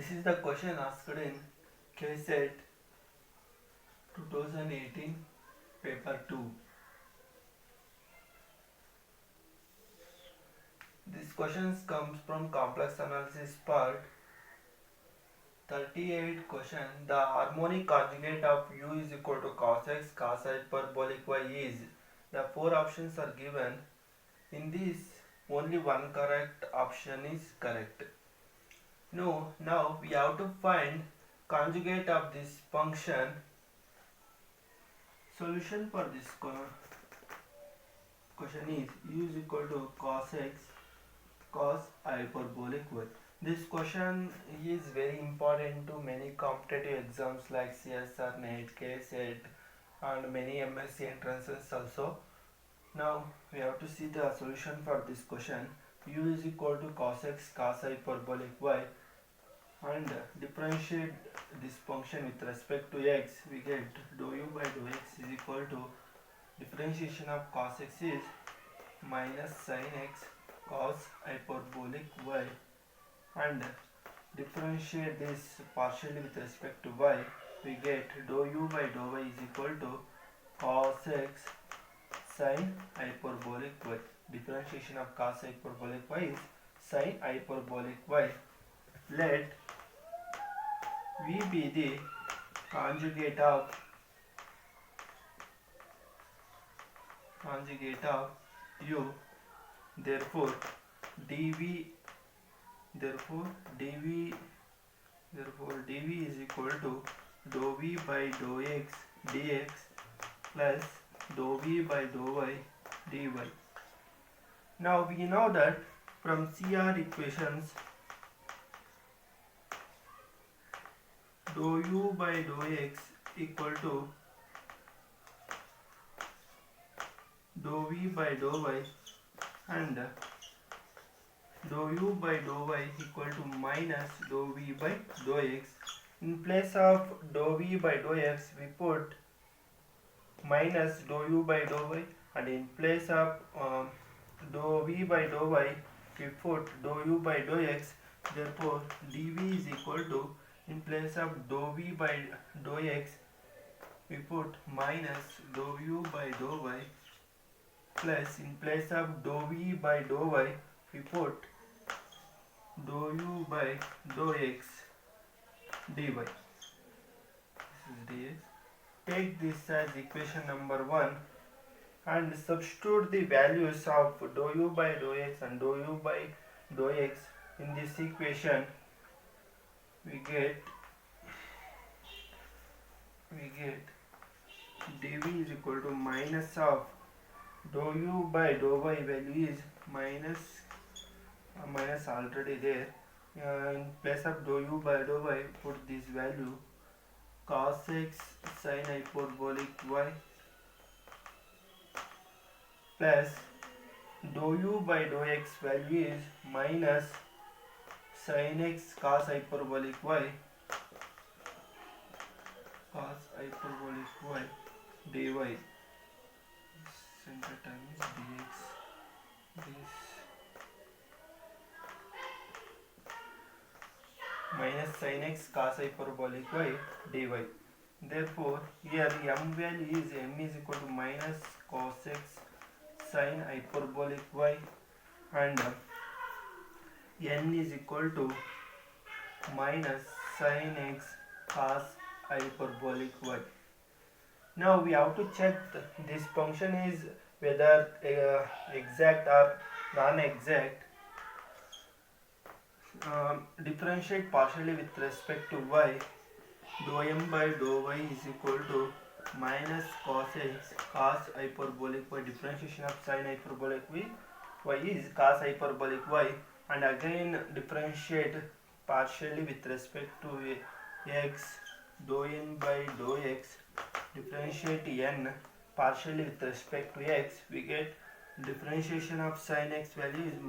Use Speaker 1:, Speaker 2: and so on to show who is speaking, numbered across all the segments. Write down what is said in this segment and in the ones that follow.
Speaker 1: This is the question asked in KSET 2018 paper 2. This question comes from complex analysis part 38 question. The harmonic conjugate of u is equal to cos x cos hyperbolic y is. The four options are given. In this, only one correct option is correct. Now we have to find conjugate of this function. Solution for this question is u is equal to cos x cos hyperbolic y. This question is very important to many competitive exams like CSR, NET, KSET and many MSc entrances also. Now we have to see the solution for this question. U is equal to cos x cos hyperbolic y and differentiate this function with respect to x. We get dou u by dou x is equal to differentiation of cos x is minus sin x cos hyperbolic y and differentiate this partially with respect to y. We get dou u by dou y is equal to cos x sin hyperbolic y. Differentiation of cos hyperbolic y is sin hyperbolic y. Let v be the conjugate of u. Therefore dv is equal to dou v by dou x dx plus dou v by dou y dy. Now we know that from CR equations dou u by dou x equal to dou v by dou y and dou u by dou y equal to minus dou v by dou x. In place of dou v by dou x we put minus dou u by dou y, and in place of dou v by dou y we put dou u by dou x. Therefore dv is equal to, in place of dou v by dou x we put minus dou u by dou y plus, in place of dou v by dou y we put dou u by dou x dy. This is dx. Take this as equation number 1 and substitute the values of dou u by dou x and dou u by dou x in this equation. We get dv is equal to minus of dou u by dou y value is minus already there. In place of dou u by dou y put this value cos x sin hyperbolic y plus dou u by dou x value is minus sin x cos hyperbolic y dy. Center time is dx. This minus sin x cos hyperbolic y dy. Therefore here m value is equal to minus cos x sin hyperbolic y and n is equal to minus sin x cos hyperbolic y. Now we have to check this function is whether exact or non-exact. Differentiate partially with respect to y. Dou m by dou y is equal to minus cos x cos hyperbolic y. Differentiation of sin hyperbolic y is cos hyperbolic y, and again differentiate partially with respect to x. Dou n by dou x. Differentiate n partially with respect to x. We get differentiation of sin x value is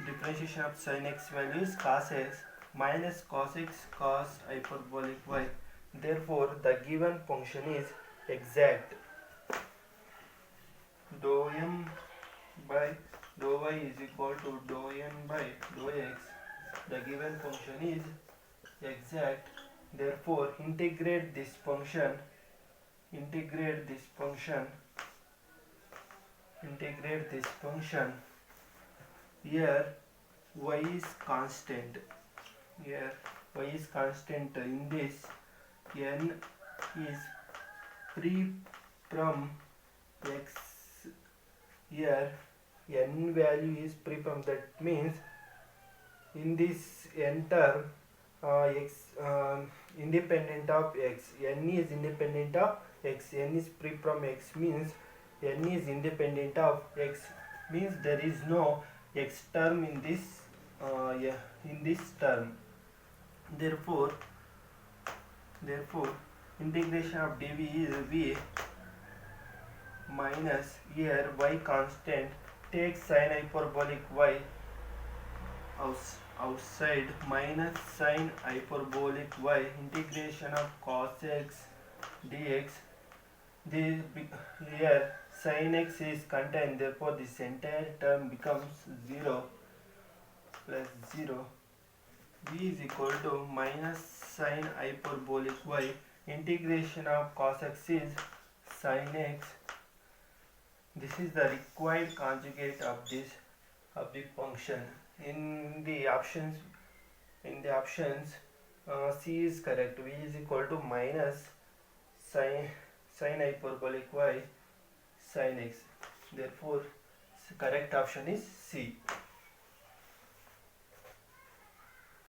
Speaker 1: differentiation of sin x value is cos x minus cos x cos hyperbolic y. Therefore the given function is exact. Dou m by dou y is equal to dou n by dou x The given function is exact. Therefore, integrate this function. Integrate this function. Integrate this function. Here, y is constant. Here, y is constant. In this, n is free from x. Here, n value is free from. That means in this n term, x independent of x, n is independent of x, n is free from x means n is independent of x, means there is no x term in this term. Therefore integration of dv is v minus, here y constant, take sine hyperbolic y outside, minus sine hyperbolic y, integration of cos x dx. Here sin x is contained, therefore this entire term becomes 0 plus 0. V is equal to minus sine hyperbolic y, integration of cos x is sin x. This is the required conjugate of the function. In the options, C is correct. V is equal to minus sine hyperbolic y sin x. Therefore, correct option is C.